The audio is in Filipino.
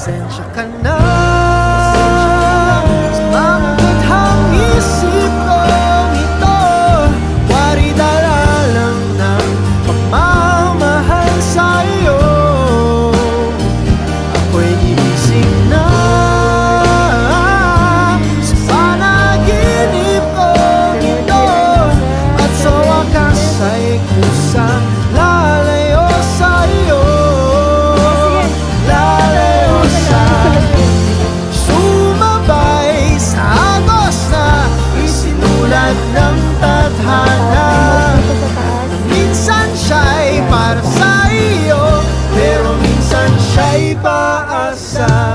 pasensya ka na sa mga gadhang isip kong ito. Wari dala lang ng pagmamahal sa'yo. Ako'y gigising na sa panaginip kong ito, at sa wakas ay kusang lalayo sa'yo. Lalayo sa'yo, sumabay sa agos na isinulat ng tadhana. Minsan siya'y para sa iyo, pero minsan siya'y paasa.